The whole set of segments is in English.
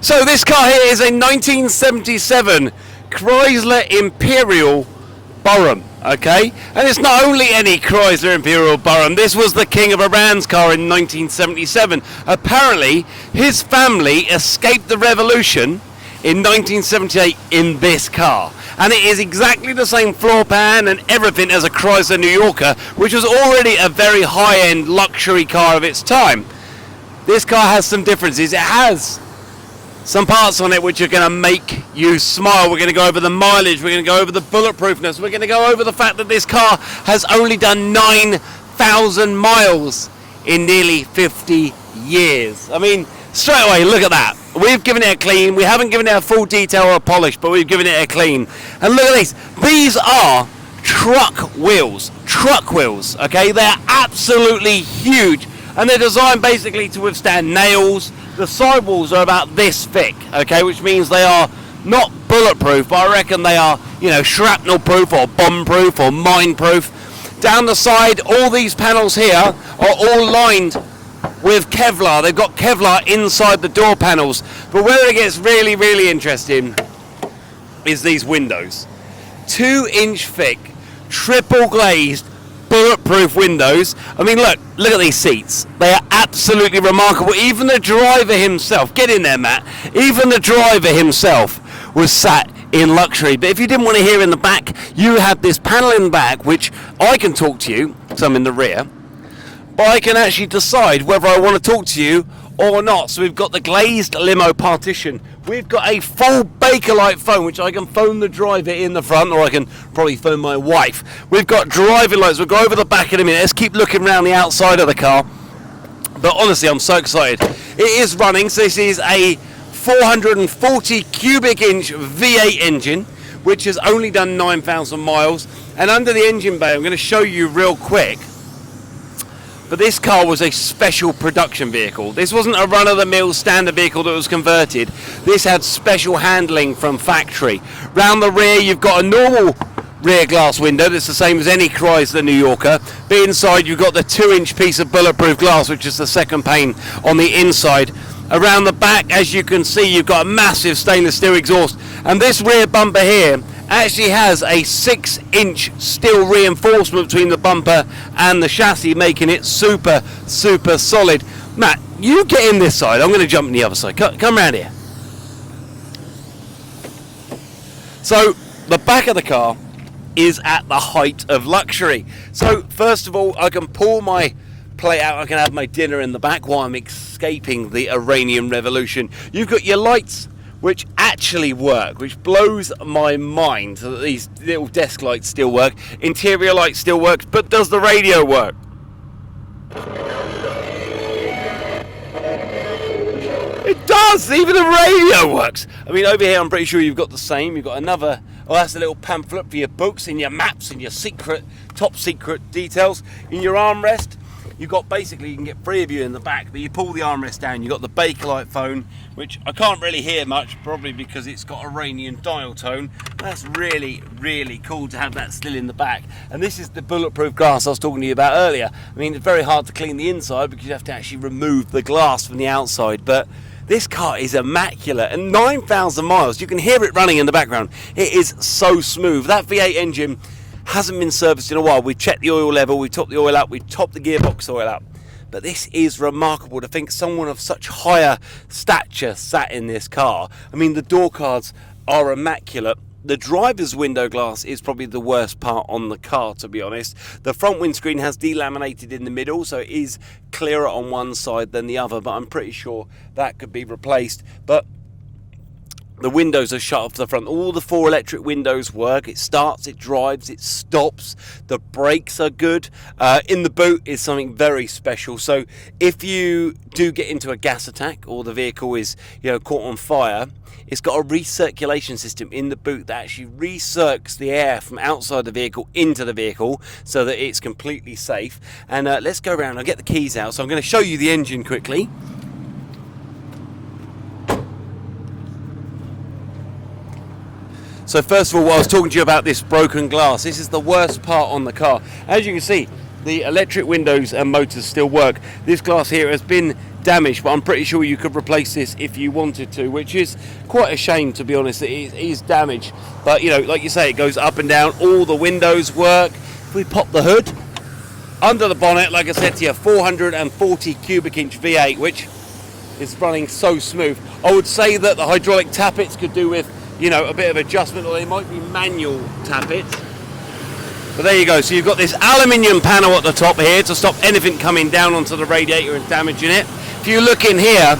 So this car here is a 1977 Chrysler Imperial Borum, okay? And it's not only any Chrysler Imperial Borum, this was the King of Iran's car in 1977. Apparently, his family escaped the revolution in 1978 in this car. And it is exactly the same floor plan and everything as a Chrysler New Yorker, which was already a very high-end luxury car of its time. This car has some differences. It has some parts on it which are going to make you smile. We're going to go over the mileage, we're going to go over the bulletproofness, we're going to go over the fact that this car has only done 9,000 miles in nearly 50 years. I mean, straight away, look at that. We've given it a clean. We haven't given it a full detail or a polish, but we've given it a clean. And look at these. These are truck wheels, okay? They're absolutely huge, and they're designed basically to withstand nails. The sidewalls are about this thick, okay, which means they are not bulletproof, but I reckon they are, you know, shrapnel proof or bomb proof or mine proof. Down the side, all these panels here are all lined with Kevlar. They've got Kevlar inside the door panels. But where it gets really, really interesting is these windows. 2-inch thick, triple glazed, bulletproof windows. I mean, look at these seats. They are absolutely remarkable. Even the driver himself, get in there, Matt, even the driver himself was sat in luxury. But if you didn't want to hear in the back, you have this panel in the back, which I can talk to you, because I'm in the rear, but I can actually decide whether I want to talk to you or not. So we've got the glazed limo partition. We've got a full Bakelite phone, which I can phone the driver in the front, or I can probably phone my wife. We've got driving lights. We'll go over the back in a minute. Let's keep looking around the outside of the car. But honestly, I'm so excited. It is running. So this is a 440 cubic inch V8 engine, which has only done 9,000 miles. And under the engine bay, I'm going to show you real quick. But this car was a special production vehicle. This wasn't a run-of-the-mill standard vehicle that was converted. This had special handling from factory. Round the rear, you've got a normal rear glass window that's the same as any Chrysler New Yorker. But inside, you've got the 2-inch piece of bulletproof glass, which is the second pane on the inside. Around the back, as you can see, you've got a massive stainless steel exhaust. And this rear bumper here actually has a 6-inch steel reinforcement between the bumper and the chassis, making it super solid. Matt, you get in this side. I'm going to jump in the other side. Come around here. So the back of the car is at the height of luxury. So first of all, I can pull my plate out. I can have my dinner in the back while I'm escaping the Iranian Revolution. You've got your lights, which actually work, which blows my mind, so that these little desk lights still work. Interior light still works, but does the radio work? It does! Even the radio works! I mean, over here I'm pretty sure you've got the same. You've got another, oh, that's a little pamphlet for your books and your maps and your top secret details. In your armrest, you've got, basically, you can get 3 of you in the back, but you pull the armrest down, you've got the Bakelite phone, which I can't really hear much, probably because it's got Iranian dial tone. That's really, really cool to have that still in the back. And this is the bulletproof glass I was talking to you about earlier. I mean, it's very hard to clean the inside because you have to actually remove the glass from the outside, but this car is immaculate. And 9,000 miles, you can hear it running in the background. It is so smooth. That V8 engine hasn't been serviced in a while. We checked the oil level, we topped the oil up, we topped the gearbox oil up. But this is remarkable to think someone of such higher stature sat in this car. I mean, the door cards are immaculate. The driver's window glass is probably the worst part on the car, to be honest. The front windscreen has delaminated in the middle, so it is clearer on one side than the other, but I'm pretty sure that could be replaced. But the windows are shut off to the front. All the 4 electric windows work. It starts, it drives, it stops. The brakes are good. In the boot is something very special. So if you do get into a gas attack or the vehicle is, you know, caught on fire, it's got a recirculation system in the boot that actually recircs the air from outside the vehicle into the vehicle so that it's completely safe. And let's go around. I'll get the keys out. So I'm going to show you the engine quickly. So first of all, I was talking to you about this broken glass. This is the worst part on the car. As you can see, the electric windows and motors still work. This glass here has been damaged, but I'm pretty sure you could replace this if you wanted to, which is quite a shame, to be honest. It is damaged, but you know, like you say, it goes up and down. All the windows work. If we pop the hood under the bonnet, like I said to you, 440 cubic inch V8, which is running so smooth. I would say that the hydraulic tappets could do with, you know, a bit of adjustment, or they might be manual tappets. But there you go. So you've got this aluminium panel at the top here to stop anything coming down onto the radiator and damaging it. If you look in here,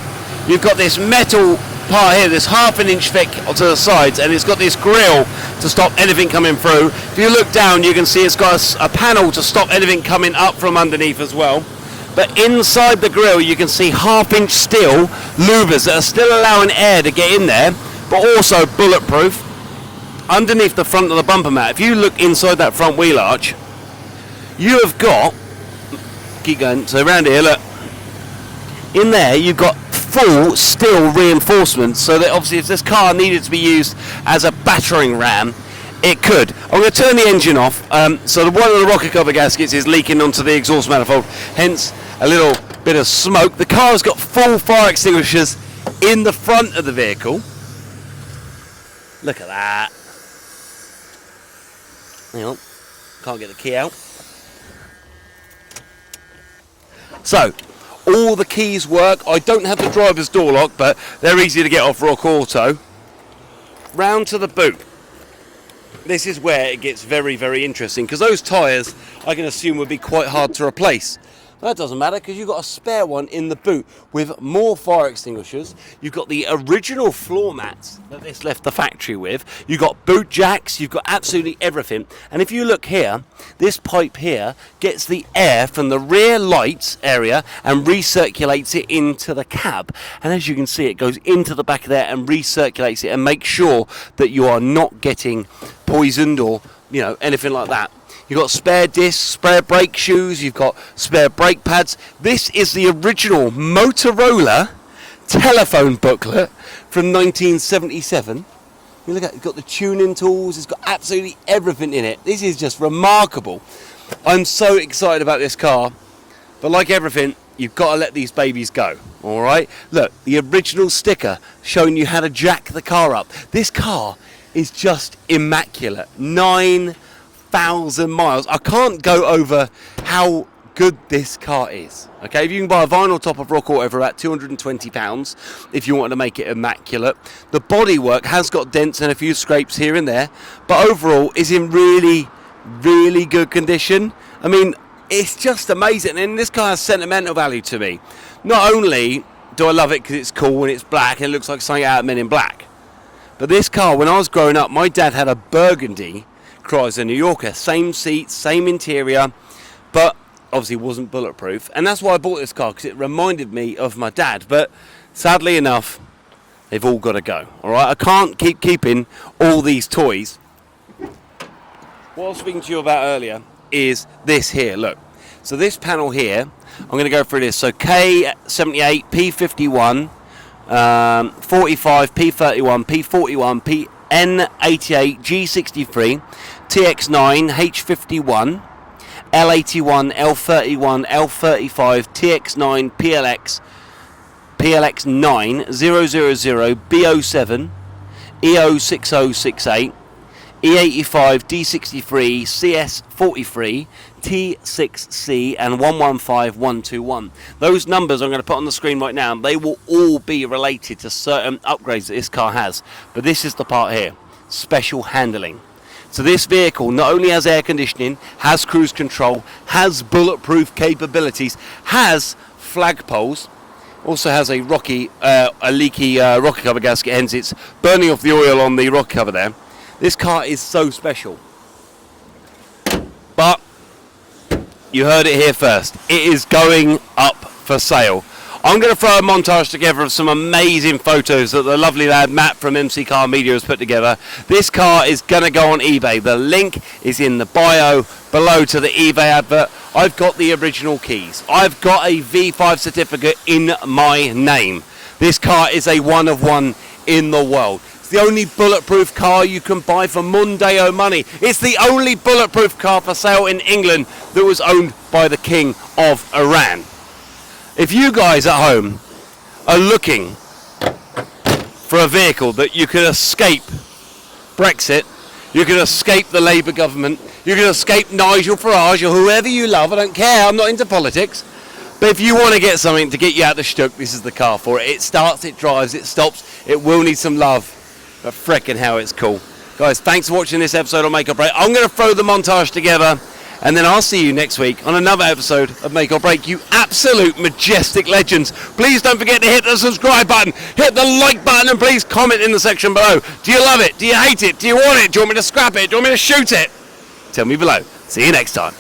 you've got this metal part here, this 1/2 inch thick to the sides, and it's got this grill to stop anything coming through. If you look down, you can see it's got a panel to stop anything coming up from underneath as well. But inside the grill, you can see 1/2 inch steel louvers that are still allowing air to get in there, but also bulletproof. Underneath the front of the bumper mat, if you look inside that front wheel arch, you have got, keep going, so around here, look, in there you've got full steel reinforcements, so that obviously if this car needed to be used as a battering ram, it could. I'm going to turn the engine off. So one of the rocker cover gaskets is leaking onto the exhaust manifold, hence a little bit of smoke. The car has got full fire extinguishers in the front of the vehicle. Look at that. Hang on, can't get the key out. So, all the keys work. I don't have the driver's door lock, but they're easy to get off Rock Auto. Round to the boot. This is where it gets very, very interesting, because those tyres, I can assume, would be quite hard to replace. That doesn't matter, because you've got a spare one in the boot with more fire extinguishers. You've got the original floor mats that this left the factory with. You've got boot jacks. You've got absolutely everything. And if you look here, this pipe here gets the air from the rear lights area and recirculates it into the cab. And as you can see, it goes into the back of there and recirculates it and makes sure that you are not getting poisoned or, you know, anything like that. You've got spare discs, spare brake shoes, you've got spare brake pads. This is the original Motorola telephone booklet from 1977. You look at it, it's got the tuning tools, it's got absolutely everything in it. This is just remarkable. I'm so excited about this car, but like everything, you've got to let these babies go, all right? Look, the original sticker showing you how to jack the car up. This car is just immaculate. 9,000 miles. I can't go over how good this car is. Okay, if you can buy a vinyl top of Rock Auto for about £220 if you want to make it immaculate. The bodywork has got dents and a few scrapes here and there, but overall is in really, really good condition. I mean, it's just amazing, and this car has sentimental value to me. Not only do I love it because it's cool and it's black and it looks like something out of Men in Black, but this car, when I was growing up, my dad had a burgundy Chrysler New Yorker, same seats, same interior, but obviously wasn't bulletproof, and that's why I bought this car, because it reminded me of my dad. But sadly enough, they've all got to go. All right, I can't keep keeping all these toys. What I was speaking to you about earlier is this here. Look, so this panel here, I'm going to go through this. So K78, P51, 45, P31, P41, N88, G63, TX9, H51, L81, L31, L35, TX9, PLX, PLX9, 000, B07, EO6068, E85, D63, CS43, T6C, and 115121. Those numbers I'm going to put on the screen right now, they will all be related to certain upgrades that this car has. But this is the part here, special handling. So this vehicle not only has air conditioning, has cruise control, has bulletproof capabilities, has flagpoles, also has a leaky rocker cover gasket, hence it's burning off the oil on the rocker cover there. This car is so special. But you heard it here first. It is going up for sale. I'm going to throw a montage together of some amazing photos that the lovely lad Matt from MC Car Media has put together. This car is going to go on eBay. The link is in the bio below to the eBay advert. I've got the original keys. I've got a V5 certificate in my name. This car is a one of one in the world. It's the only bulletproof car you can buy for Mondeo money. It's the only bulletproof car for sale in England that was owned by the King of Iran. if you guys at home are looking for a vehicle that you can escape Brexit, you can escape the Labour government, you can escape Nigel Farage or whoever you love, I don't care, I'm not into politics, but if you want to get something to get you out the shtuk, this is the car for it. It starts, it drives, it stops, it will need some love, but frickin' how it's cool. Guys, thanks for watching this episode on Make or Break. I'm going to throw the montage together, and then I'll see you next week on another episode of Make or Break, you absolute majestic legends. Please don't forget to hit the subscribe button, hit the like button, and please comment in the section below. Do you love it? Do you hate it? Do you want it? Do you want me to scrap it? Do you want me to shoot it? Tell me below. See you next time.